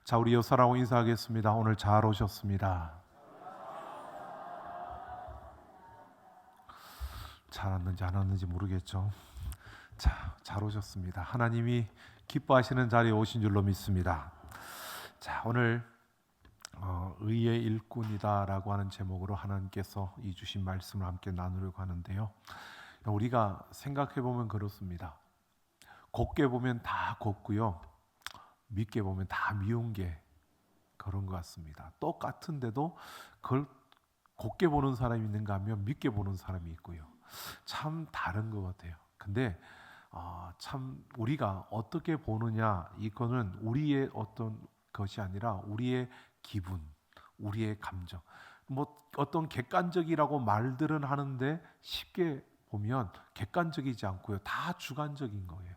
자, 우리 여사라고 인사하겠습니다. 오늘 잘 오셨습니다. 잘 왔는지 안 왔는지 모르겠죠. 자, 잘 오셨습니다. 하나님이 기뻐하시는 자리에 오신 줄로 믿습니다. 자, 오늘 의의 일꾼이다라고 하는 제목으로 하나님께서 이 주신 말씀을 함께 나누려고 하는데요. 우리가 생각해 보면 그렇습니다. 곱게 보면 다 곱고요, 밉게 보면 다 미운 게 그런 것 같습니다. 똑같은데도 그걸 곱게 보는 사람이 있는가 하면 밉게 보는 사람이 있고요. 참 다른 것 같아요. 근데 참 우리가 어떻게 보느냐, 이거는 우리의 어떤 것이 아니라 우리의 기분, 우리의 감정, 뭐 어떤 객관적이라고 말들은 하는데 쉽게 보면 객관적이지 않고요, 다 주관적인 거예요.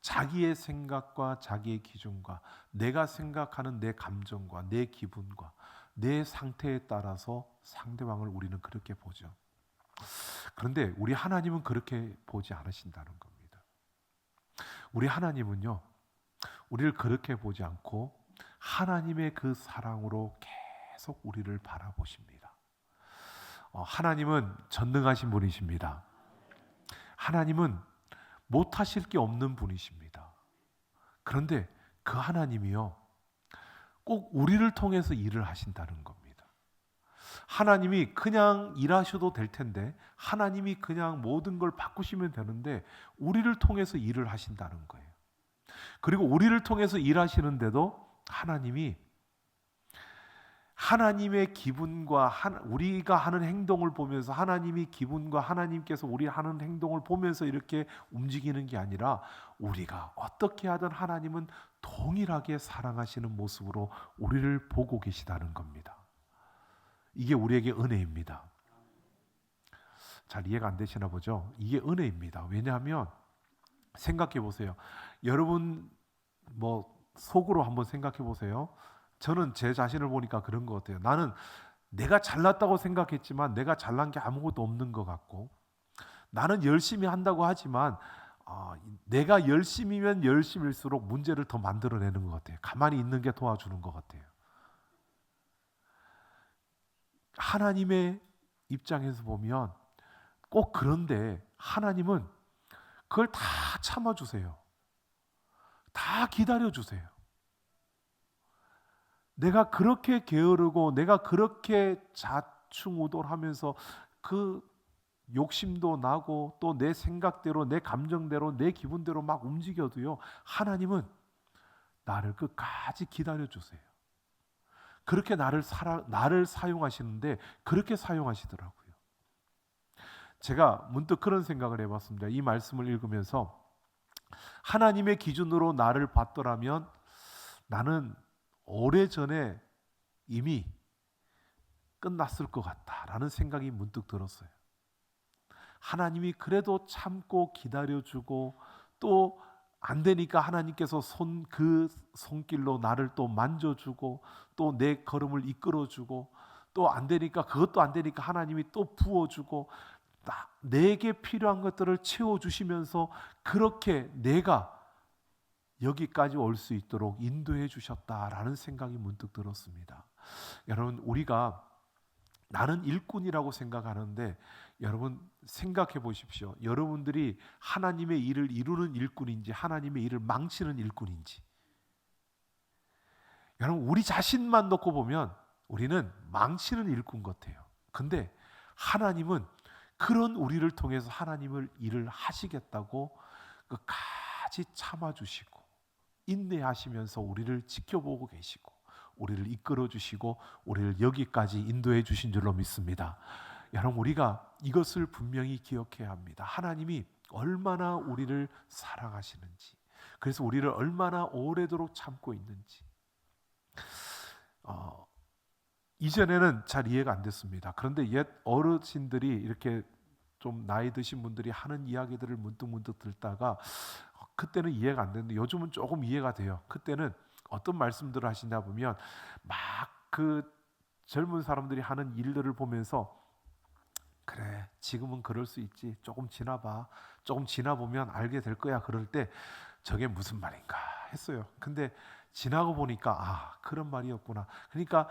자기의 생각과 자기의 기준과 내가 생각하는 내 감정과 내 기분과 내 상태에 따라서 상대방을 우리는 그렇게 보죠. 그런데 우리 하나님은 그렇게 보지 않으신다는 겁니다. 우리 하나님은요, 우리를 그렇게 보지 않고 하나님의 그 사랑으로 계속 우리를 바라보십니다. 하나님은 전능하신 분이십니다. 하나님은 못하실 게 없는 분이십니다. 그런데 그 하나님이요, 꼭 우리를 통해서 일을 하신다는 겁니다. 하나님이 그냥 일하셔도 될 텐데, 하나님이 그냥 모든 걸 바꾸시면 되는데 우리를 통해서 일을 하신다는 거예요. 그리고 우리를 통해서 일하시는데도 하나님이 하나님의 기분과 우리가 하는 행동을 보면서, 하나님이 기분과 하나님께서 우리 하는 행동을 보면서 이렇게 움직이는 게 아니라 우리가 어떻게 하든 하나님은 동일하게 사랑하시는 모습으로 우리를 보고 계시다는 겁니다. 이게 우리에게 은혜입니다. 잘 이해가 안 되시나 보죠? 이게 은혜입니다. 왜냐하면 생각해 보세요. 여러분 속으로 한번 생각해 보세요. 저는 제 자신을 보니까 그런 것 같아요. 나는 내가 잘났다고 생각했지만 내가 잘난 게 아무것도 없는 것 같고, 나는 열심히 한다고 하지만 내가 열심히면 열심일수록 문제를 더 만들어내는 것 같아요. 가만히 있는 게 도와주는 것 같아요. 하나님의 입장에서 보면 꼭 그런데 하나님은 그걸 다 참아주세요. 다 기다려주세요. 내가 그렇게 게으르고 내가 그렇게 좌충우돌하면서 그 욕심도 나고 또 내 생각대로, 내 감정대로, 내 기분대로 막 움직여도요, 하나님은 나를 끝까지 기다려주세요. 그렇게 나를 사용하시는데 그렇게 사용하시더라고요. 제가 문득 그런 생각을 해봤습니다. 이 말씀을 읽으면서 하나님의 기준으로 나를 봤더라면 나는 오래전에 이미 끝났을 것 같다라는 생각이 문득 들었어요. 하나님이 그래도 참고 기다려주고, 또 안 되니까 하나님께서 그 손길로 나를 또 만져주고, 또 내 걸음을 이끌어주고, 또 안 되니까, 그것도 안 되니까 하나님이 또 부어주고, 내게 필요한 것들을 채워주시면서 그렇게 내가 여기까지 올 수 있도록 인도해 주셨다라는 생각이 문득 들었습니다. 여러분, 우리가 나는 일꾼이라고 생각하는데, 여러분 생각해 보십시오. 여러분들이 하나님의 일을 이루는 일꾼인지 하나님의 일을 망치는 일꾼인지. 여러분, 우리 자신만 놓고 보면 우리는 망치는 일꾼 같아요. 근데 하나님은 그런 우리를 통해서 하나님을 일을 하시겠다고 끝까지 참아주시고 인내하시면서 우리를 지켜보고 계시고 우리를 이끌어 주시고 우리를 여기까지 인도해 주신 줄로 믿습니다. 여러분, 우리가 이것을 분명히 기억해야 합니다. 하나님이 얼마나 우리를 사랑하시는지, 그래서 우리를 얼마나 오래도록 참고 있는지. 이전에는 잘 이해가 안 됐습니다. 그런데 옛 어르신들이, 이렇게 좀 나이 드신 분들이 하는 이야기들을 문득 듣다가 그때는 이해가 안 됐는데 요즘은 조금 이해가 돼요. 그때는 어떤 말씀들을 하시냐 보면, 막 그 젊은 사람들이 하는 일들을 보면서, 그래, 지금은 그럴 수 있지, 조금 지나봐, 조금 지나보면 알게 될 거야, 그럴 때 저게 무슨 말인가 했어요. 근데 지나고 보니까 그런 말이었구나. 그러니까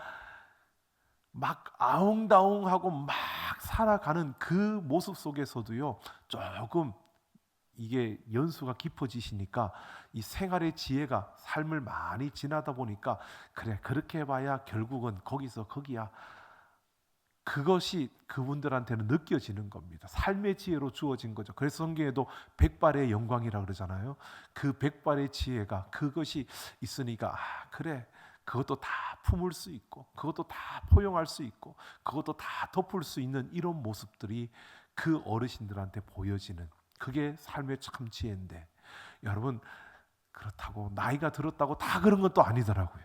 막 아웅다웅하고 막 살아가는 그 모습 속에서도요, 조금 이게 연수가 깊어지시니까 이 생활의 지혜가, 삶을 많이 지나다 보니까 그래, 그렇게 해봐야 결국은 거기서 거기야. 그것이 그분들한테는 느껴지는 겁니다. 삶의 지혜로 주어진 거죠. 그래서 성경에도 백발의 영광이라 그러잖아요. 그 백발의 지혜가, 그것이 있으니까 그래, 그것도 다 품을 수 있고, 그것도 다 포용할 수 있고, 그것도 다 덮을 수 있는 이런 모습들이 그 어르신들한테 보여지는, 그게 삶의 참 지혜인데, 여러분, 그렇다고 나이가 들었다고 다 그런 것도 아니더라고요.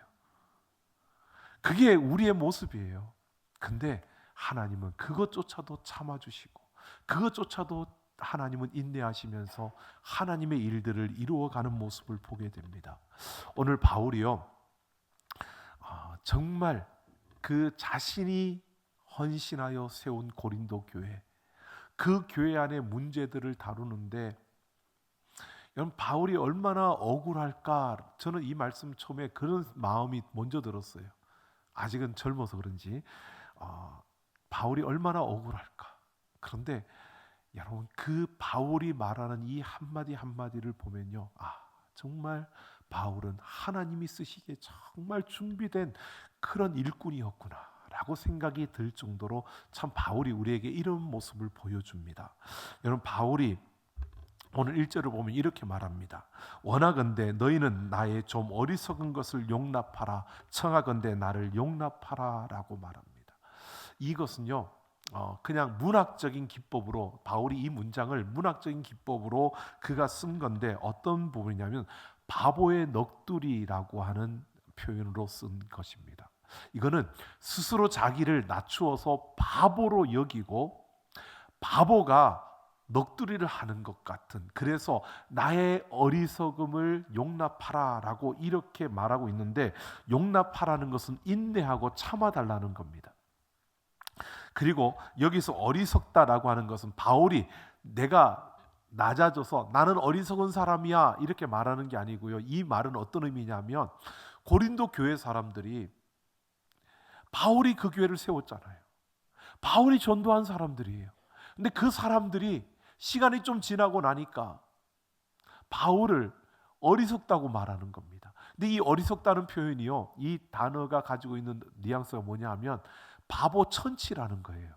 그게 우리의 모습이에요. 근데 하나님은 그것조차도 참아주시고, 그것조차도 하나님은 인내하시면서 하나님의 일들을 이루어가는 모습을 보게 됩니다. 오늘 바울이요, 정말 그 자신이 헌신하여 세운 고린도 교회, 그 교회 안의 문제들을 다루는데, 여러분, 바울이 얼마나 억울할까. 저는 이 말씀 처음에 그런 마음이 먼저 들었어요. 아직은 젊어서 그런지 바울이 얼마나 억울할까. 그런데 여러분, 그 바울이 말하는 이 한마디 한마디를 보면요, 정말 바울은 하나님이 쓰시기에 정말 준비된 그런 일꾼이었구나 라고 생각이 들 정도로 참 바울이 우리에게 이런 모습을 보여줍니다. 여러분, 바울이 오늘 1절을 보면 이렇게 말합니다. 원하건대 너희는 나의 좀 어리석은 것을 용납하라. 청하건대 나를 용납하라 라고 말합니다. 이것은요, 그냥 문학적인 기법으로, 바울이 이 문장을 문학적인 기법으로 그가 쓴 건데, 어떤 부분이냐면 바보의 넋두리라고 하는 표현으로 쓴 것입니다. 이거는 스스로 자기를 낮추어서 바보로 여기고, 바보가 넋두리를 하는 것 같은, 그래서 나의 어리석음을 용납하라 라고 이렇게 말하고 있는데, 용납하라는 것은 인내하고 참아달라는 겁니다. 그리고 여기서 어리석다라고 하는 것은 바울이 내가 낮아져서 나는 어리석은 사람이야 이렇게 말하는 게 아니고요. 이 말은 어떤 의미냐면, 고린도 교회 사람들이, 바울이 그 교회를 세웠잖아요. 바울이 전도한 사람들이에요. 근데 그 사람들이 시간이 좀 지나고 나니까 바울을 어리석다고 말하는 겁니다. 근데 이 어리석다는 표현이요, 이 단어가 가지고 있는 뉘앙스가 뭐냐 하면 바보 천치라는 거예요.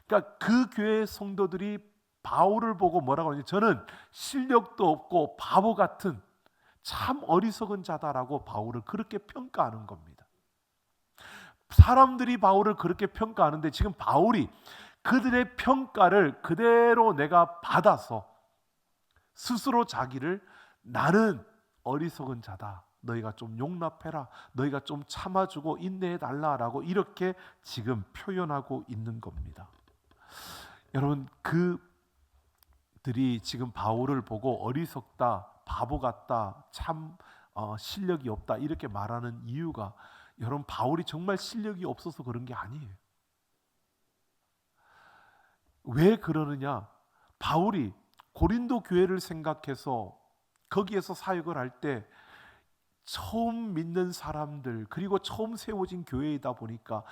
그러니까 그 교회 성도들이 바울을 보고 뭐라고 하냐면, 저는 실력도 없고 바보 같은 참 어리석은 자다라고 바울을 그렇게 평가하는 겁니다. 사람들이 바울을 그렇게 평가하는데, 지금 바울이 그들의 평가를 그대로 내가 받아서 스스로 자기를, 나는 어리석은 자다, 너희가 좀 용납해라, 너희가 좀 참아주고 인내해달라라고 이렇게 지금 표현하고 있는 겁니다. 여러분, 그들이 지금 바울을 보고 어리석다, 바보 같다, 참 실력이 없다 이렇게 말하는 이유가, 여러분, 바울이 정말 실력이 없어서 그런 게 아니에요. 왜 그러느냐? 바울이 고린도 교회를 생각해서 거기에서 사역을 할 때 처음 믿는 사람들, 그리고 처음 세워진 교회이다 보니까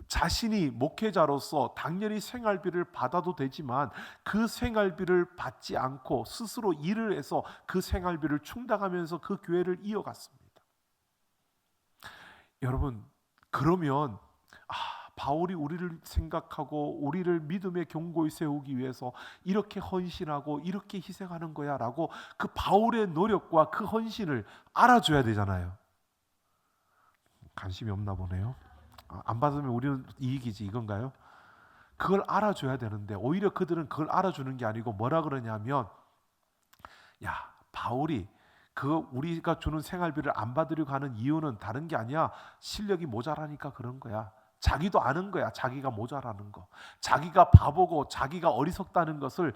자신이 목회자로서 당연히 생활비를 받아도 되지만 그 생활비를 받지 않고 스스로 일을 해서 그 생활비를 충당하면서 그 교회를 이어갔습니다. 여러분, 그러면 바울이 우리를 생각하고 우리를 믿음의 경고에 세우기 위해서 이렇게 헌신하고 이렇게 희생하는 거야 라고 그 바울의 노력과 그 헌신을 알아줘야 되잖아요. 관심이 없나 보네요. 안 받으면 우리는 이익이지 이건가요? 그걸 알아줘야 되는데 오히려 그들은 그걸 알아주는 게 아니고 뭐라 그러냐면, 야, 바울이 우리가 주는 생활비를 안 받으려고 하는 이유는 다른 게 아니야. 실력이 모자라니까 그런 거야. 자기도 아는 거야. 자기가 모자라는 거, 자기가 바보고 자기가 어리석다는 것을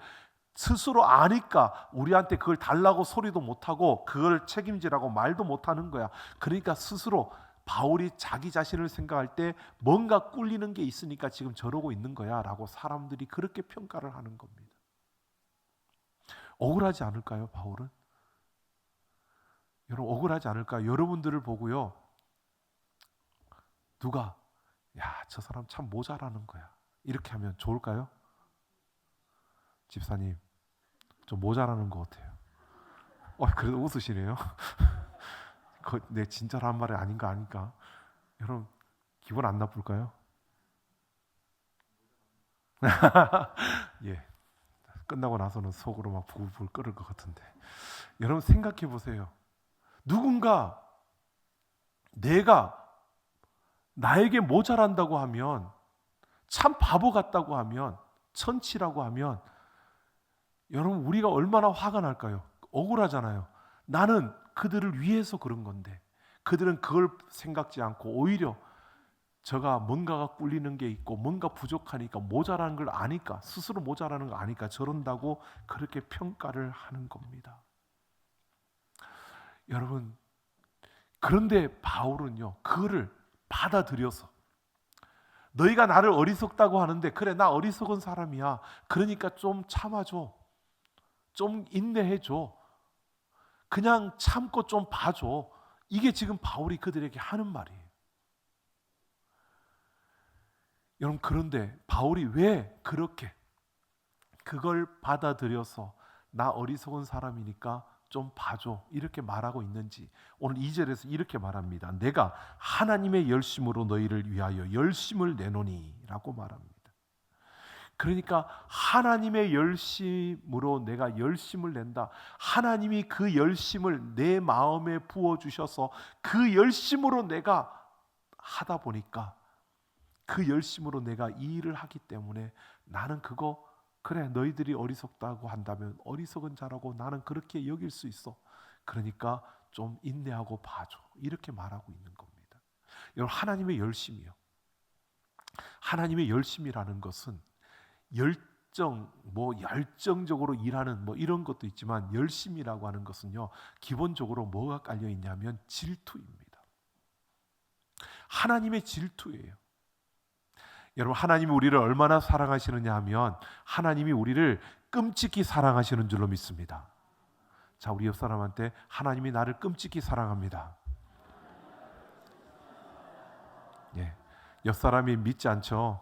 스스로 아니까 우리한테 그걸 달라고 소리도 못하고 그걸 책임지라고 말도 못하는 거야. 그러니까 스스로 바울이 자기 자신을 생각할 때 뭔가 꿀리는 게 있으니까 지금 저러고 있는 거야 라고 사람들이 그렇게 평가를 하는 겁니다. 억울하지 않을까요, 바울은? 여러분 억울하지 않을까? 여러분들을 보고요, 누가 야, 저 사람 참 모자라는 거야, 이렇게 하면 좋을까요? 집사님 좀 모자라는 것 같아요. 그래도 웃으시네요. 내 진짜로 한 말이 아닌가 아닐까? 여러분 기분 안 나쁠까요? 예, 끝나고 나서는 속으로 막 부글부글 끓을 것 같은데, 여러분 생각해 보세요. 누군가 내가 나에게 모자란다고 하면, 참 바보 같다고 하면, 천치라고 하면, 여러분 우리가 얼마나 화가 날까요? 억울하잖아요. 나는 그들을 위해서 그런 건데 그들은 그걸 생각지 않고 오히려 저가 뭔가가 꿀리는 게 있고 뭔가 부족하니까, 모자라는 걸 아니까, 스스로 모자라는 걸 아니까 저런다고 그렇게 평가를 하는 겁니다. 여러분, 그런데 바울은요, 그거를 받아들여서, 너희가 나를 어리석다고 하는데 그래, 나 어리석은 사람이야, 그러니까 좀 참아줘, 좀 인내해줘, 그냥 참고 좀 봐줘. 이게 지금 바울이 그들에게 하는 말이에요. 여러분, 그런데 바울이 왜 그렇게 그걸 받아들여서 나 어리석은 사람이니까 좀 봐줘, 이렇게 말하고 있는지 오늘 2절에서 이렇게 말합니다. 내가 하나님의 열심으로 너희를 위하여 열심을 내노니 라고 말합니다. 그러니까 하나님의 열심으로 내가 열심을 낸다. 하나님이 그 열심을 내 마음에 부어주셔서 그 열심으로 내가 하다 보니까, 그 열심으로 내가 이 일을 하기 때문에 나는 그거, 그래 너희들이 어리석다고 한다면 어리석은 자라고 나는 그렇게 여길 수 있어, 그러니까 좀 인내하고 봐줘, 이렇게 말하고 있는 겁니다. 여러분, 하나님의 열심이요, 하나님의 열심이라는 것은 열정적으로 일하는 이런 것도 있지만, 열심이라고 하는 것은요, 기본적으로 뭐가 깔려 있냐면 질투입니다. 하나님의 질투예요. 여러분, 하나님이 우리를 얼마나 사랑하시느냐 하면 하나님이 우리를 끔찍히 사랑하시는 줄로 믿습니다. 자, 우리 옆 사람한테 하나님이 나를 끔찍히 사랑합니다. 예, 옆 사람이 믿지 않죠?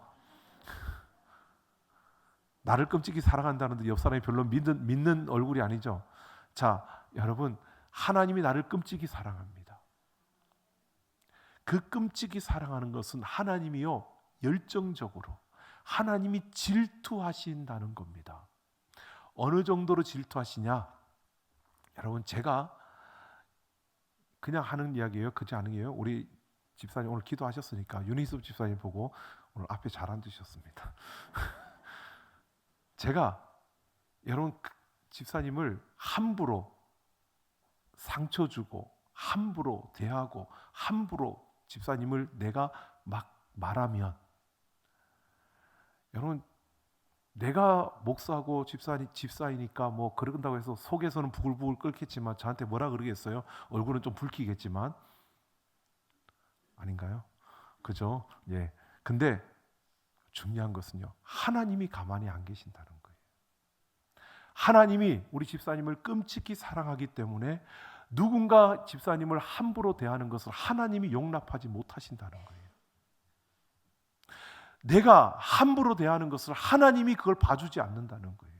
나를 끔찍히 사랑한다는데 옆 사람이 별로 믿는 얼굴이 아니죠. 자, 여러분, 하나님이 나를 끔찍히 사랑합니다. 그 끔찍히 사랑하는 것은 하나님이요, 열정적으로 하나님이 질투하신다는 겁니다. 어느 정도로 질투하시냐? 여러분, 제가 그냥 하는 이야기예요, 그지 않으요? 우리 집사님 오늘 기도하셨으니까 윤희숙 집사님 보고 오늘 앞에 잘 앉으셨습니다. 제가 여러분 집사님을 함부로 상처 주고 함부로 대하고 함부로 집사님을 내가 막 말하면, 여러분 내가 목사고 집사이니까 뭐 그런다고 해서 속에서는 부글부글 끓겠지만 저한테 뭐라 그러겠어요? 얼굴은 좀 붉히겠지만, 아닌가요? 그죠? 예. 근데 중요한 것은요, 하나님이 가만히 안 계신다는 거예요. 하나님이 우리 집사님을 끔찍히 사랑하기 때문에 누군가 집사님을 함부로 대하는 것을 하나님이 용납하지 못하신다는 거예요. 내가 함부로 대하는 것을 하나님이 그걸 봐주지 않는다는 거예요.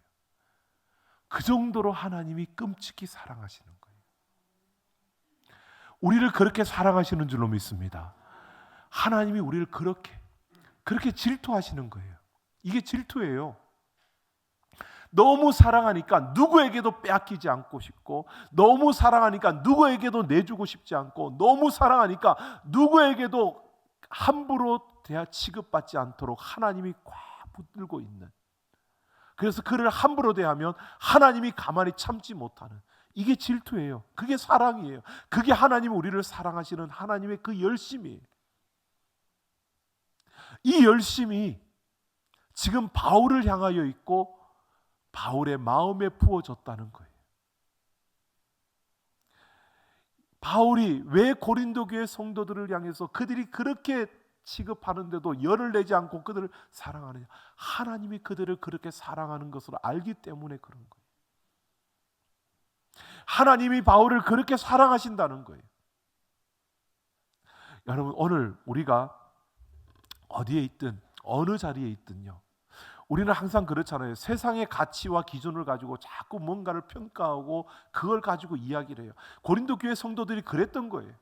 그 정도로 하나님이 끔찍히 사랑하시는 거예요. 우리를 그렇게 사랑하시는 줄로 믿습니다. 하나님이 우리를 그렇게 질투하시는 거예요. 이게 질투예요. 너무 사랑하니까 누구에게도 빼앗기지 않고 싶고, 너무 사랑하니까 누구에게도 내주고 싶지 않고, 너무 사랑하니까 누구에게도 함부로 취급받지 않도록 하나님이 꽉 붙들고 있는, 그래서 그를 함부로 대하면 하나님이 가만히 참지 못하는, 이게 질투예요. 그게 사랑이에요. 그게 하나님이 우리를 사랑하시는 하나님의 그 열심이에요. 이 열심이 지금 바울을 향하여 있고 바울의 마음에 부어졌다는 거예요. 바울이 왜 고린도 교회 성도들을 향해서 그들이 그렇게 취급하는데도 열을 내지 않고 그들을 사랑하느냐? 하나님이 그들을 그렇게 사랑하는 것을 알기 때문에 그런 거예요. 하나님이 바울을 그렇게 사랑하신다는 거예요. 여러분, 오늘 우리가 어디에 있든 어느 자리에 있든요, 우리는 항상 그렇잖아요. 세상의 가치와 기준을 가지고 자꾸 뭔가를 평가하고 그걸 가지고 이야기를 해요. 고린도 교회 성도들이 그랬던 거예요.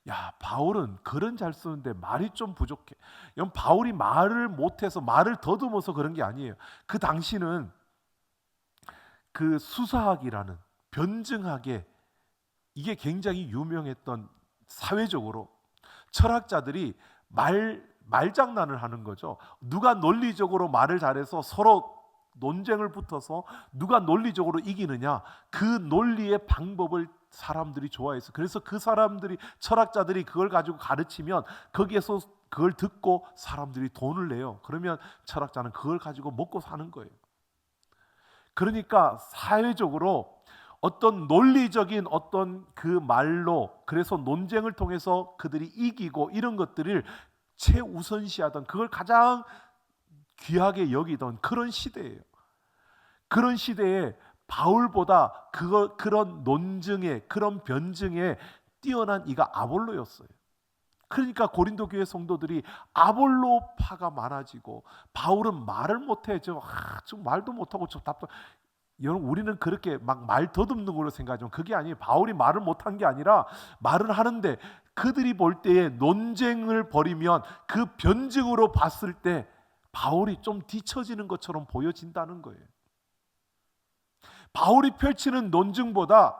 야, 바울은 글은 잘 쓰는데 말이 좀 부족해. 이건 바울이 말을 못해서, 말을 더듬어서 그런 게 아니에요. 그 당시는 그 수사학이라는, 변증학에, 이게 굉장히 유명했던, 사회적으로 철학자들이 말장난을 하는 거죠. 누가 논리적으로 말을 잘해서 서로 논쟁을 붙어서 누가 논리적으로 이기느냐, 그 논리의 방법을 사람들이 좋아해서, 그래서 그 사람들이, 철학자들이 그걸 가지고 가르치면 거기에서 그걸 듣고 사람들이 돈을 내요. 그러면 철학자는 그걸 가지고 먹고 사는 거예요. 그러니까 사회적으로 어떤 논리적인 어떤 그 말로, 그래서 논쟁을 통해서 그들이 이기고 이런 것들을 최우선시하던, 그걸 가장 귀하게 여기던 그런 시대예요. 그런 시대에 바울보다 그런 논증에, 그런 변증에 뛰어난 이가 아볼로였어요. 그러니까 고린도 교회 성도들이 아볼로파가 많아지고, 바울은 말을 못해, 저 말도 못하고 저 답답. 여러분, 우리는 그렇게 막 말 더듬는 걸로 생각하지만 그게 아니에요. 바울이 말을 못한 게 아니라 말은 하는데, 그들이 볼 때에 논쟁을 벌이면 그 변증으로 봤을 때 바울이 좀 뒤처지는 것처럼 보여진다는 거예요. 바울이 펼치는 논증보다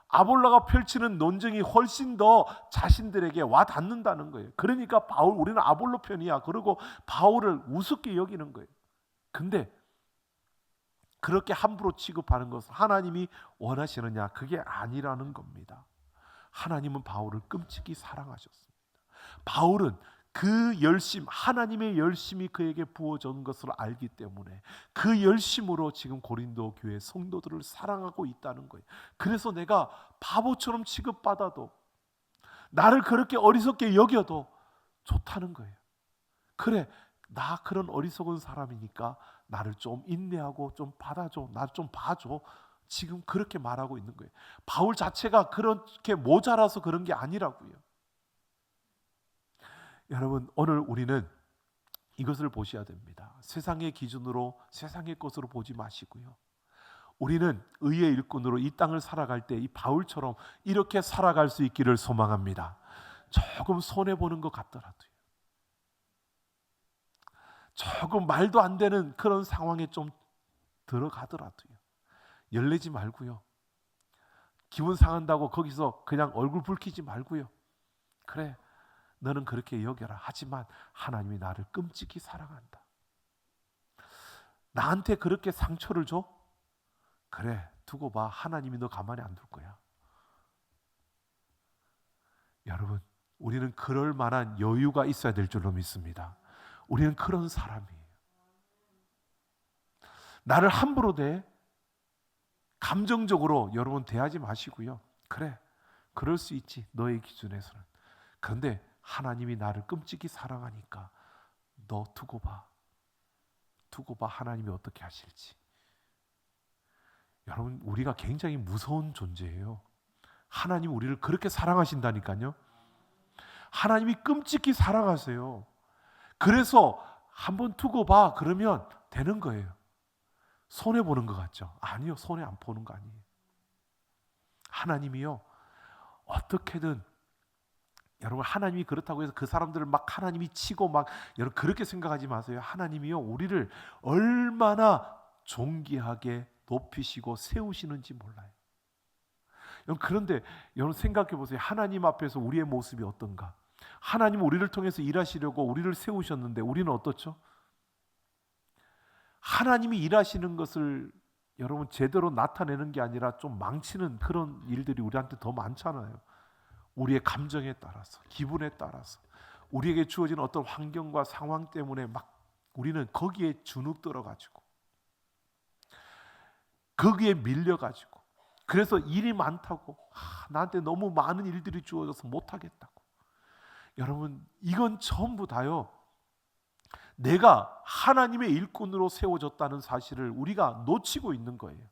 아볼로가 펼치는 논증이 훨씬 더 자신들에게 와 닿는다는 거예요. 그러니까 우리는 아볼로 편이야, 그리고 바울을 우습게 여기는 거예요. 근데 그렇게 함부로 취급하는 것을 하나님이 원하시느냐? 그게 아니라는 겁니다. 하나님은 바울을 끔찍이 사랑하셨습니다. 바울은 그 열심, 하나님의 열심이 그에게 부어진 것을 알기 때문에 그 열심으로 지금 고린도 교회 성도들을 사랑하고 있다는 거예요. 그래서 내가 바보처럼 취급받아도, 나를 그렇게 어리석게 여겨도 좋다는 거예요. 그래, 나 그런 어리석은 사람이니까 나를 좀 인내하고 좀 받아줘, 나 좀 봐줘. 지금 그렇게 말하고 있는 거예요. 바울 자체가 그렇게 모자라서 그런 게 아니라고요. 여러분, 오늘 우리는 이것을 보셔야 됩니다. 세상의 기준으로, 세상의 것으로 보지 마시고요, 우리는 의의 일꾼으로 이 땅을 살아갈 때 이 바울처럼 이렇게 살아갈 수 있기를 소망합니다. 조금 손해보는 것 같더라도요, 조금 말도 안 되는 그런 상황에 좀 들어가더라도요, 열내지 말고요, 기분 상한다고 거기서 그냥 얼굴 붉히지 말고요, 그래, 너는 그렇게 여겨라. 하지만 하나님이 나를 끔찍이 사랑한다. 나한테 그렇게 상처를 줘? 그래, 두고 봐. 하나님이 너 가만히 안 둘 거야. 여러분, 우리는 그럴 만한 여유가 있어야 될 줄로 믿습니다. 우리는 그런 사람이에요. 나를 함부로 감정적으로 여러분 대하지 마시고요. 그래, 그럴 수 있지, 너의 기준에서는. 그런데 하나님이 나를 끔찍이 사랑하니까 너 두고 봐. 하나님이 어떻게 하실지. 여러분, 우리가 굉장히 무서운 존재예요. 하나님 우리를 그렇게 사랑하신다니까요. 하나님이 끔찍히 사랑하세요. 그래서 한번 두고 봐, 그러면 되는 거예요. 손해보는 것 같죠? 아니요, 손해 안 보는 거 아니에요. 하나님이요, 어떻게든, 여러분, 하나님이 그렇다고 해서 그 사람들을 막 하나님이 치고 막, 여러분 그렇게 생각하지 마세요. 하나님이요, 우리를 얼마나 존귀하게 높이시고 세우시는지 몰라요. 그런데 여러분 생각해 보세요. 하나님 앞에서 우리의 모습이 어떤가? 하나님은 우리를 통해서 일하시려고 우리를 세우셨는데 우리는 어떻죠? 하나님이 일하시는 것을 여러분 제대로 나타내는 게 아니라 좀 망치는 그런 일들이 우리한테 더 많잖아요. 우리의 감정에 따라서, 기분에 따라서, 우리에게 주어진 어떤 환경과 상황 때문에 막 우리는 거기에 주눅들어가지고, 거기에 밀려가지고, 그래서 일이 많다고, 나한테 너무 많은 일들이 주어져서 못하겠다고. 여러분, 이건 전부 다요, 내가 하나님의 일꾼으로 세워졌다는 사실을 우리가 놓치고 있는 거예요.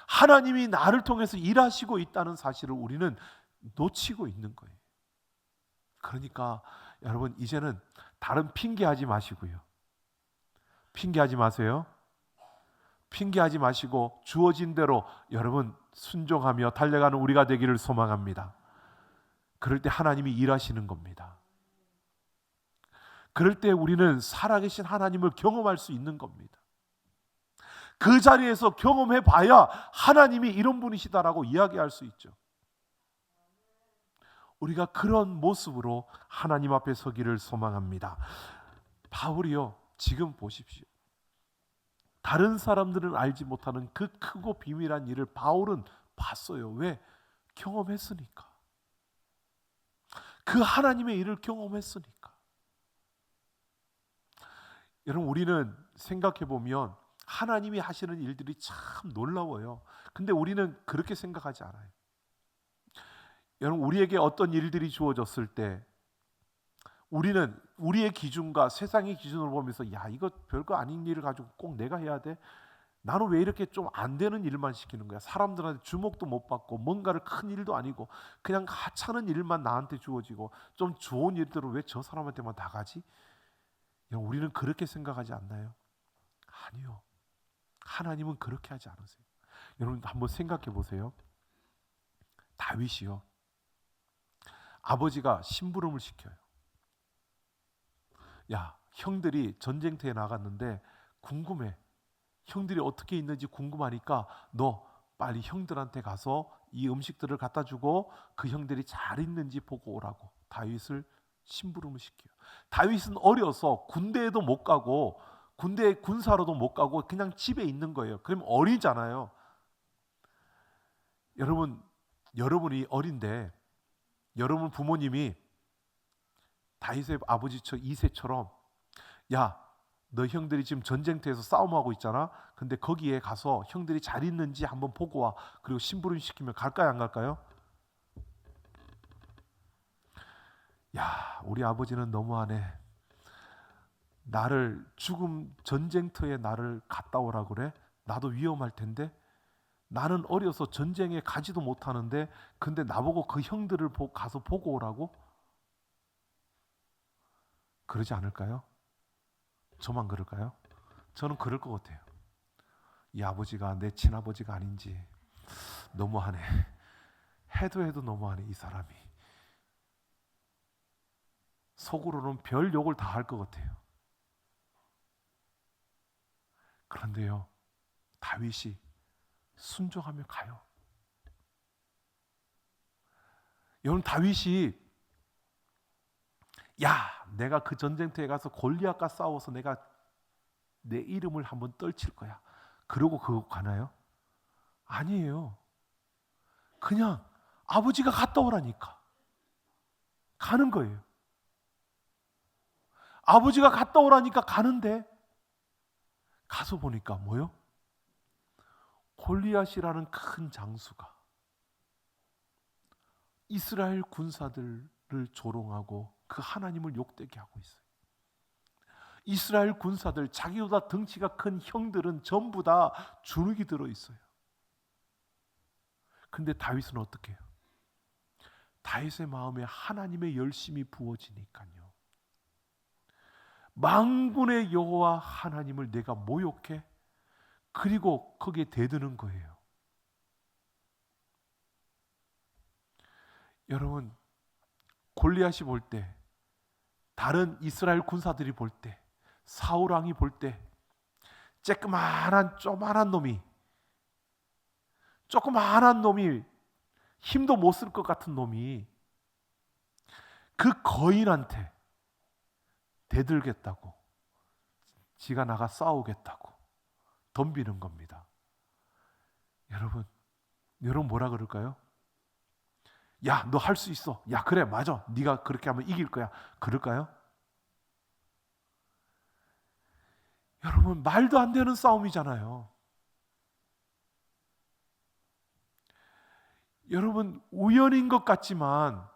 하나님이 나를 통해서 일하시고 있다는 사실을 우리는 놓치고 있는 거예요. 그러니까 여러분, 이제는 다른 핑계하지 마시고요. 핑계하지 마세요. 핑계하지 마시고 주어진 대로 여러분 순종하며 달려가는 우리가 되기를 소망합니다. 그럴 때 하나님이 일하시는 겁니다. 그럴 때 우리는 살아계신 하나님을 경험할 수 있는 겁니다. 그 자리에서 경험해 봐야 하나님이 이런 분이시다라고 이야기할 수 있죠. 우리가 그런 모습으로 하나님 앞에 서기를 소망합니다. 바울이요, 지금 보십시오. 다른 사람들은 알지 못하는 그 크고 비밀한 일을 바울은 봤어요. 왜? 경험했으니까. 그 하나님의 일을 경험했으니까. 여러분, 우리는 생각해 보면 하나님이 하시는 일들이 참 놀라워요. 근데 우리는 그렇게 생각하지 않아요. 여러분, 우리에게 어떤 일들이 주어졌을 때 우리는 우리의 기준과 세상의 기준으로 보면서 야, 이거 별거 아닌 일을 가지고 꼭 내가 해야 돼? 나는 왜 이렇게 좀 안 되는 일만 시키는 거야? 사람들한테 주목도 못 받고 뭔가를 큰 일도 아니고 그냥 하찮은 일만 나한테 주어지고 좀 좋은 일들은 왜 저 사람한테만 다 가지? 우리는 그렇게 생각하지 않나요? 아니요. 하나님은 그렇게 하지 않으세요. 여러분 한번 생각해 보세요. 다윗이요, 아버지가 심부름을 시켜요. 야, 형들이 전쟁터에 나갔는데 궁금해. 형들이 어떻게 있는지 궁금하니까 너 빨리 형들한테 가서 이 음식들을 갖다 주고 그 형들이 잘 있는지 보고 오라고 다윗을 심부름을 시켜요. 다윗은 어려서 군대에도 못 가고 군대 군사로도 못 가고 그냥 집에 있는 거예요. 그럼 어리잖아요. 여러분이 어린데 여러분 부모님이 다윗의 아버지 이새처럼 야, 너 형들이 지금 전쟁터에서 싸움하고 있잖아. 근데 거기에 가서 형들이 잘 있는지 한번 보고 와. 그리고 심부름 시키면 갈까요, 안 갈까요? 야, 우리 아버지는 너무하네. 나를 죽음 전쟁터에 나를 갔다 오라 그래? 나도 위험할 텐데. 나는 어려서 전쟁에 가지도 못하는데 근데 나보고 그 형들을 가서 보고 오라고? 그러지 않을까요? 저만 그럴까요? 저는 그럴 것 같아요. 이 아버지가 내 친아버지가 아닌지 너무하네. 해도 너무하네 이 사람이. 속으로는 별 욕을 다 할 것 같아요. 그런데요, 다윗이 순종하며 가요. 여러분, 다윗이 야, 내가 그 전쟁터에 가서 골리앗과 싸워서 내가 내 이름을 한번 떨칠 거야. 그러고 그거 가나요? 아니에요. 그냥 아버지가 갔다 오라니까 가는 거예요. 아버지가 갔다 오라니까 가는데 가서 보니까 뭐요? 골리앗이라는 큰 장수가 이스라엘 군사들을 조롱하고 그 하나님을 욕되게 하고 있어요. 이스라엘 군사들, 자기보다 덩치가 큰 형들은 전부 다 주눅이 들어 있어요. 근데 다윗은 어떻게 해요? 다윗의 마음에 하나님의 열심이 부어지니까요, 만군의 여호와 하나님을 내가 모욕해? 그리고 거기에 대드는 거예요. 여러분, 골리앗이 볼 때, 다른 이스라엘 군사들이 볼 때, 사울 왕이 볼 때, 조그만한 놈이 힘도 못 쓸 것 같은 놈이 그 거인한테 대들겠다고, 지가 나가 싸우겠다고 덤비는 겁니다. 여러분 뭐라 그럴까요? 야, 너 할 수 있어. 야, 그래, 맞아. 네가 그렇게 하면 이길 거야. 그럴까요? 여러분, 말도 안 되는 싸움이잖아요. 여러분, 우연인 것 같지만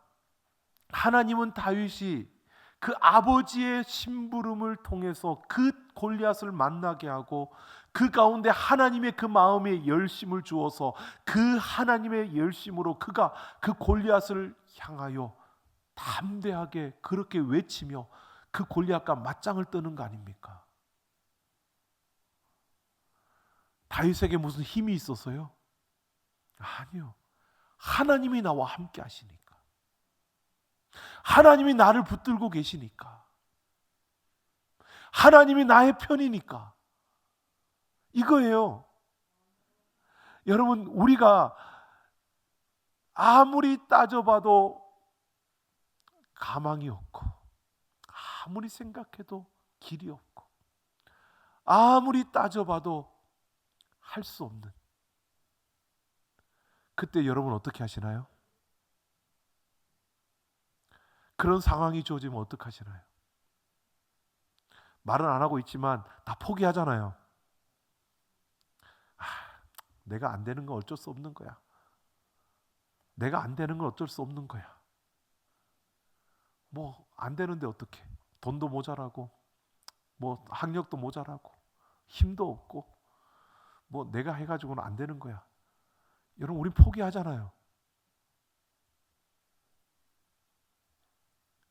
하나님은 다윗이 그 아버지의 심부름을 통해서 그 골리앗을 만나게 하고 그 가운데 하나님의 그 마음에 열심을 주어서 그 하나님의 열심으로 그가 그 골리앗을 향하여 담대하게 그렇게 외치며 그 골리앗과 맞짱을 뜨는 거 아닙니까? 다윗에게 무슨 힘이 있었어요? 아니요. 하나님이 나와 함께 하시니까, 하나님이 나를 붙들고 계시니까, 하나님이 나의 편이니까, 이거예요. 여러분, 우리가 아무리 따져봐도 가망이 없고, 아무리 생각해도 길이 없고, 아무리 따져봐도 할 수 없는, 그때 여러분 어떻게 하시나요? 그런 상황이 주어지면 어떻게 하시나요? 말은 안 하고 있지만 다 포기하잖아요. 내가 안 되는 건 어쩔 수 없는 거야. 내가 안 되는 건 어쩔 수 없는 거야. 뭐 안 되는데 어떡해. 돈도 모자라고, 뭐 학력도 모자라고, 힘도 없고, 뭐 내가 해가지고는 안 되는 거야. 여러분, 우린 포기하잖아요.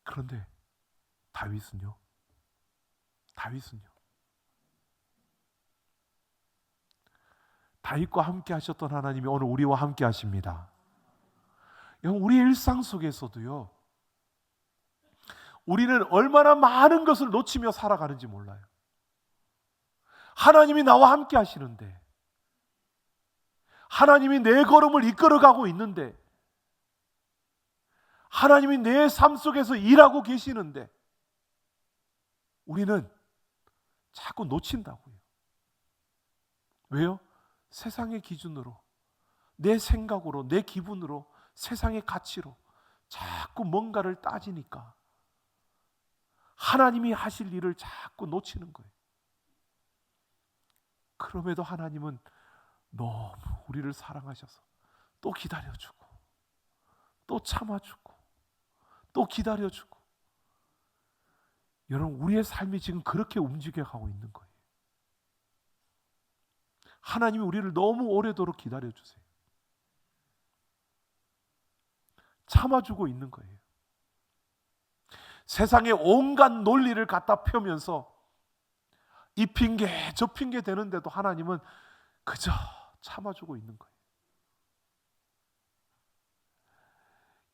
그런데 다윗은요? 다윗과 함께 하셨던 하나님이 오늘 우리와 함께 하십니다. 여러분, 우리 일상 속에서도요, 우리는 얼마나 많은 것을 놓치며 살아가는지 몰라요. 하나님이 나와 함께 하시는데, 하나님이 내 걸음을 이끌어가고 있는데, 하나님이 내 삶 속에서 일하고 계시는데 우리는 자꾸 놓친다고요. 왜요? 세상의 기준으로, 내 생각으로, 내 기분으로, 세상의 가치로 자꾸 뭔가를 따지니까 하나님이 하실 일을 자꾸 놓치는 거예요. 그럼에도 하나님은 너무 우리를 사랑하셔서 또 기다려주고, 또 참아주고, 또 기다려주고. 여러분, 우리의 삶이 지금 그렇게 움직여가고 있는 거예요. 하나님이 우리를 너무 오래도록 기다려주세요. 참아주고 있는 거예요. 세상에 온갖 논리를 갖다 펴면서 이 핑계 저 핑계 대는데도 하나님은 그저 참아주고 있는 거예요.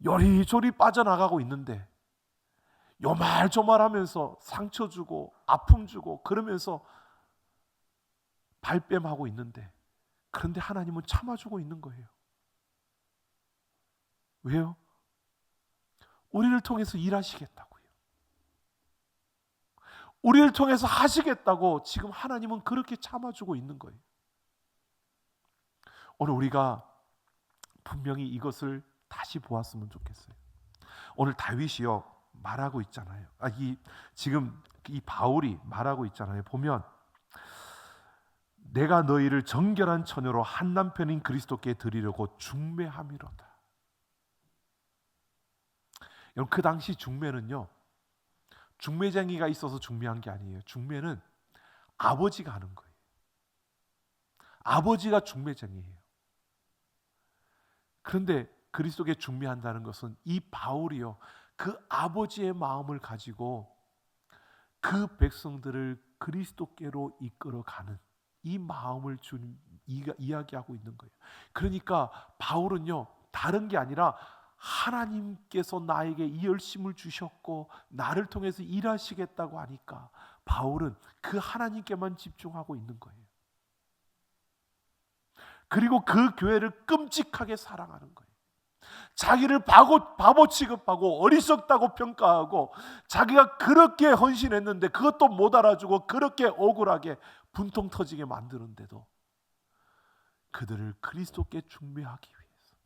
요리조리 빠져나가고 있는데 요말조말하면서 상처 주고 아픔 주고 그러면서 발뺌하고 있는데, 그런데 하나님은 참아주고 있는 거예요. 왜요? 우리를 통해서 일하시겠다고요. 우리를 통해서 하시겠다고 지금 하나님은 그렇게 참아주고 있는 거예요. 오늘 우리가 분명히 이것을 다시 보았으면 좋겠어요. 오늘 다윗이요 말하고 있잖아요. 지금 이 바울이 말하고 있잖아요. 보면 내가 너희를 정결한 처녀로 한 남편인 그리스도께 드리려고 중매함이로다. 여러분, 그 당시 중매는요, 중매쟁이가 있어서 중매한 게 아니에요. 중매는 아버지가 하는 거예요. 아버지가 중매쟁이에요. 그런데 그리스도께 중매한다는 것은 이 바울이요, 그 아버지의 마음을 가지고 그 백성들을 그리스도께로 이끌어가는 이 마음을 주님 이야기하고 있는 거예요. 그러니까 바울은요, 다른 게 아니라 하나님께서 나에게 이 열심을 주셨고 나를 통해서 일하시겠다고 하니까 바울은 그 하나님께만 집중하고 있는 거예요. 그리고 그 교회를 끔찍하게 사랑하는 거예요. 자기를 바보 취급하고 어리석다고 평가하고 자기가 그렇게 헌신했는데 그것도 못 알아주고 그렇게 억울하게 분통 터지게 만드는데도 그들을 그리스도께 중매하기 위해서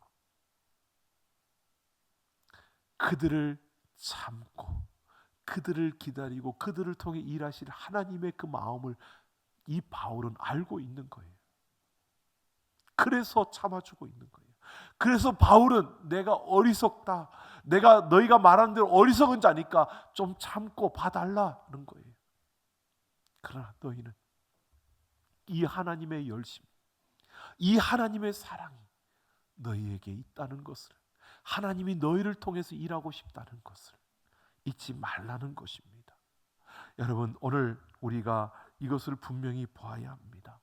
그들을 참고 그들을 기다리고 그들을 통해 일하실 하나님의 그 마음을 이 바울은 알고 있는 거예요. 그래서 참아주고 있는 거예요. 그래서 바울은 내가 어리석다, 내가 너희가 말하는 대로 어리석은 자니까 좀 참고 봐달라는 거예요. 그러나 너희는 이 하나님의 열심, 이 하나님의 사랑이 너희에게 있다는 것을, 하나님이 너희를 통해서 일하고 싶다는 것을 잊지 말라는 것입니다. 여러분, 오늘 우리가 이것을 분명히 보아야 합니다.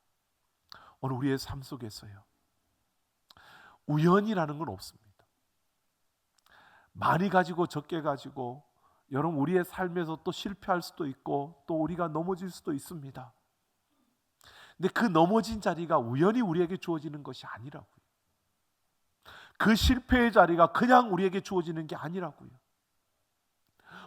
오늘 우리의 삶 속에서요, 우연이라는 건 없습니다. 많이 가지고 적게 가지고, 여러분 우리의 삶에서 또 실패할 수도 있고 또 우리가 넘어질 수도 있습니다. 근데 그 넘어진 자리가 우연히 우리에게 주어지는 것이 아니라고요. 그 실패의 자리가 그냥 우리에게 주어지는 게 아니라고요.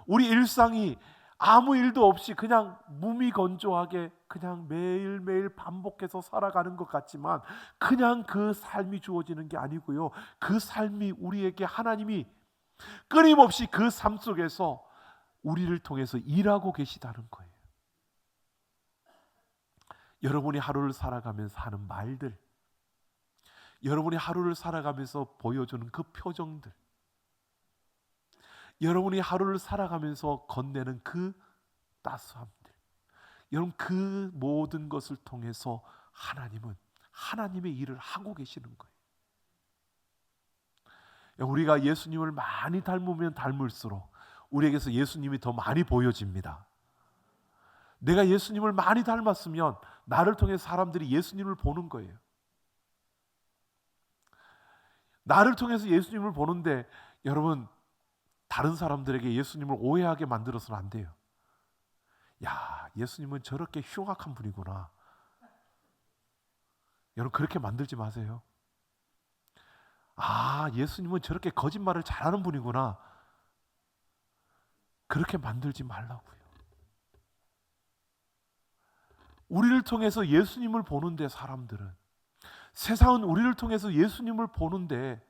우리 일상이 아무 일도 없이 그냥 무미건조하게 그냥 매일매일 반복해서 살아가는 것 같지만 그냥 그 삶이 주어지는 게 아니고요. 그 삶이 우리에게 하나님이 끊임없이 그 삶 속에서 우리를 통해서 일하고 계시다는 거예요. 여러분이 하루를 살아가면서 하는 말들, 여러분이 하루를 살아가면서 보여주는 그 표정들, 여러분이 하루를 살아가면서 건네는 그 따스함들, 여러분 그 모든 것을 통해서 하나님은 하나님의 일을 하고 계시는 거예요. 우리가 예수님을 많이 닮으면 닮을수록 우리에게서 예수님이 더 많이 보여집니다. 내가 예수님을 많이 닮았으면 나를 통해 사람들이 예수님을 보는 거예요. 나를 통해서 예수님을 보는데 여러분, 다른 사람들에게 예수님을 오해하게 만들어서는 안 돼요. 야, 예수님은 저렇게 흉악한 분이구나. 여러분 그렇게 만들지 마세요. 아, 예수님은 저렇게 거짓말을 잘하는 분이구나. 그렇게 만들지 말라고요. 우리를 통해서 예수님을 보는데, 사람들은, 세상은 우리를 통해서 예수님을 보는데,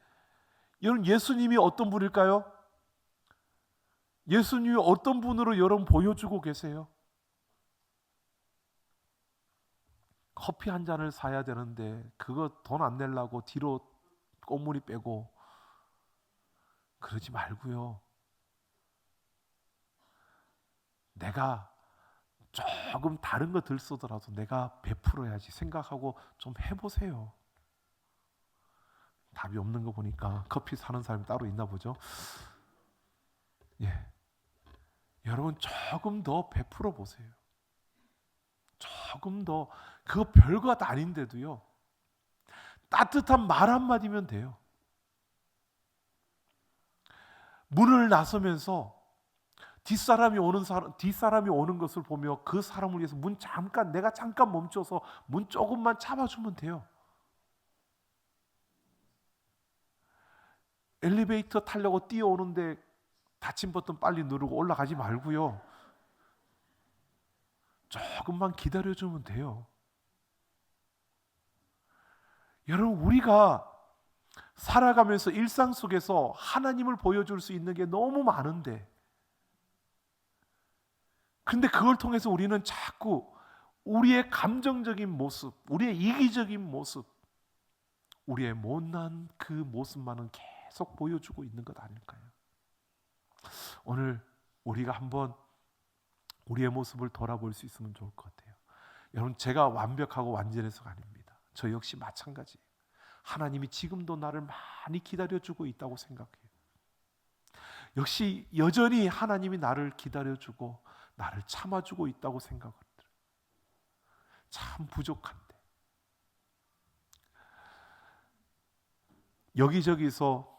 여러분 예수님이 어떤 분일까요? 예수님이 어떤 분으로 여러분 보여주고 계세요? 커피 한 잔을 사야 되는데 그거 돈 안 내려고 뒤로 꼬물이 빼고 그러지 말고요. 내가 조금 다른 거 들 쓰더라도 내가 베풀어야지 생각하고 좀 해보세요. 답이 없는 거 보니까 커피 사는 사람이 따로 있나 보죠. 예, 여러분 조금 더 베풀어 보세요. 조금 더, 그거 별거 아닌데도요, 따뜻한 말 한마디면 돼요. 문을 나서면서 뒷사람이 오는 것을 보며 그 사람을 위해서 내가 잠깐 멈춰서 문 조금만 잡아주면 돼요. 엘리베이터 타려고 뛰어오는데 닫힌 버튼 빨리 누르고 올라가지 말고요. 조금만 기다려주면 돼요. 여러분, 우리가 살아가면서 일상 속에서 하나님을 보여줄 수 있는 게 너무 많은데, 근데 그걸 통해서 우리는 자꾸 우리의 감정적인 모습, 우리의 이기적인 모습, 우리의 못난 그 모습만은 계속 보여주고 있는 것 아닐까요? 오늘 우리가 한번 우리의 모습을 돌아볼 수 있으면 좋을 것 같아요. 여러분, 제가 완벽하고 완전해서가 아닙니다. 저 역시 마찬가지예요. 하나님이 지금도 나를 많이 기다려주고 있다고 생각해요. 역시 여전히 하나님이 나를 기다려주고 나를 참아주고 있다고 생각을 해요. 참 부족한데, 여기저기서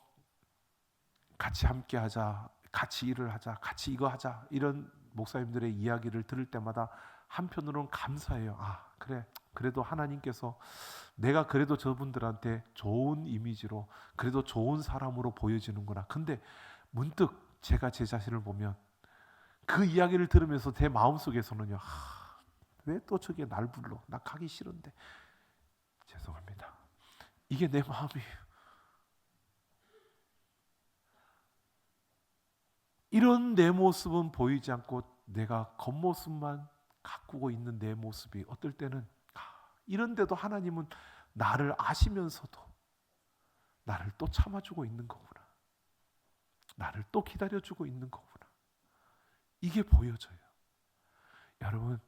같이 함께 하자, 같이 일을 하자, 같이 이거 하자, 이런 목사님들의 이야기를 들을 때마다 한편으로는 감사해요. 아, 그래, 그래도 하나님께서 내가 그래도 저분들한테 좋은 이미지로, 그래도 좋은 사람으로 보여지는구나. 근데 문득 제가 제 자신을 보면 그 이야기를 들으면서 제 마음속에서는요, 왜 또 저게 날 불러? 나 가기 싫은데. 죄송합니다. 이게 내 마음이에요. 이런 내 모습은 보이지 않고 내가 겉모습만 가꾸고 있는 내 모습이 어떨 때는 이런데도 하나님은 나를 아시면서도 나를 또 참아주고 있는 거구나. 나를 또 기다려주고 있는 거구나. 이게 보여져요. 여러분,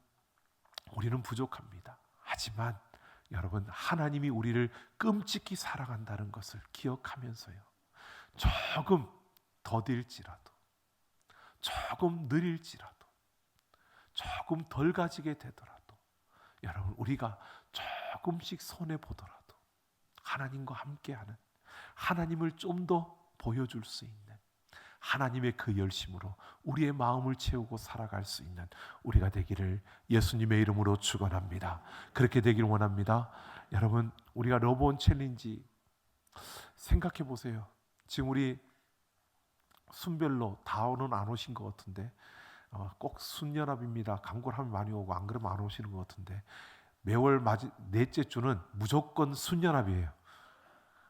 우리는 부족합니다. 하지만 여러분, 하나님이 우리를 끔찍히 사랑한다는 것을 기억하면서요, 조금 더딜지라도, 조금 느릴지라도, 조금 덜 가지게 되더라도, 여러분, 우리가 조금씩 손해보더라도 하나님과 함께하는, 하나님을 좀 더 보여줄 수 있는 하나님의 그 열심으로 우리의 마음을 채우고 살아갈 수 있는 우리가 되기를 예수님의 이름으로 축원합니다. 그렇게 되길 원합니다. 여러분, 우리가 러브온 챌린지 생각해 보세요. 지금 우리 순별로 다오는 안 오신 것 같은데, 꼭 순연합입니다. 광고를 하면 많이 오고, 안 그러면 안 오시는 것 같은데, 매월 넷째 주는 무조건 순연합이에요.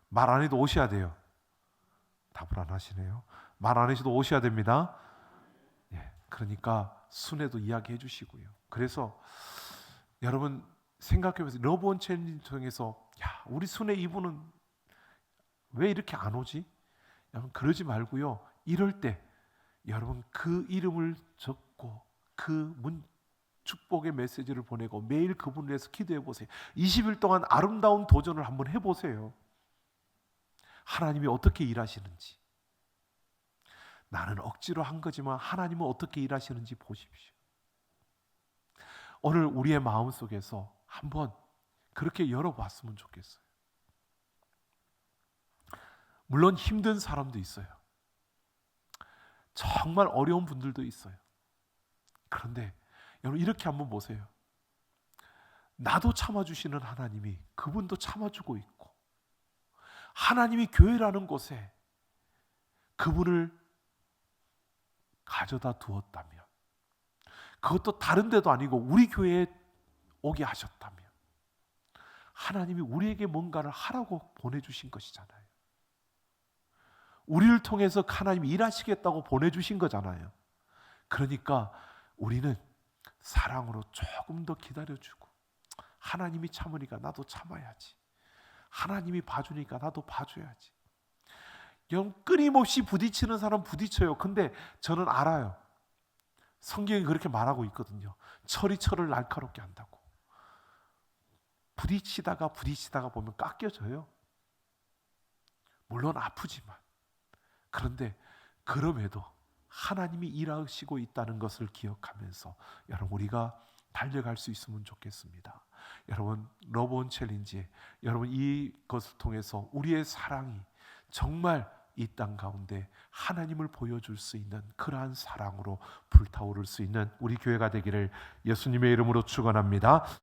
말 안 해도 오셔야 돼요. 답을 안 하시네요. 말 안 하셔도 오셔야 됩니다. 예, 그러니까 순회도 이야기해 주시고요. 그래서 여러분 생각해 보세요. 러브온 챌린지 통해서, 야, 우리 순회 이분은 왜 이렇게 안 오지? 여러분, 그러지 말고요. 이럴 때 여러분 그 이름을 적고 그 축복의 메시지를 보내고 매일 그분을 위해서 기도해 보세요. 20일 동안 아름다운 도전을 한번 해보세요. 하나님이 어떻게 일하시는지. 나는 억지로 한 거지만 하나님은 어떻게 일하시는지 보십시오. 오늘 우리의 마음속에서 한번 그렇게 열어봤으면 좋겠어요. 물론 힘든 사람도 있어요. 정말 어려운 분들도 있어요. 그런데 여러분, 이렇게 한번 보세요. 나도 참아주시는 하나님이 그분도 참아주고 있고, 하나님이 교회라는 곳에 그분을 가져다 두었다면, 그것도 다른 데도 아니고 우리 교회에 오게 하셨다면, 하나님이 우리에게 뭔가를 하라고 보내주신 것이잖아요. 우리를 통해서 하나님이 일하시겠다고 보내주신 거잖아요. 그러니까 우리는 사랑으로 조금 더 기다려주고, 하나님이 참으니까 나도 참아야지, 하나님이 봐주니까 나도 봐줘야지. 영 끊임없이 부딪히는 사람 부딪혀요. 근데 저는 알아요. 성경이 그렇게 말하고 있거든요. 철이 철을 날카롭게 한다고. 부딪히다가 보면 깎여져요. 물론 아프지만. 그런데 그럼에도 하나님이 일하시고 있다는 것을 기억하면서 여러분, 우리가 달려갈 수 있으면 좋겠습니다. 여러분, 러브온 챌린지, 여러분 이것을 통해서 우리의 사랑이 정말 이 땅 가운데 하나님을 보여줄 수 있는 그러한 사랑으로 불타오를 수 있는 우리 교회가 되기를 예수님의 이름으로 축원합니다.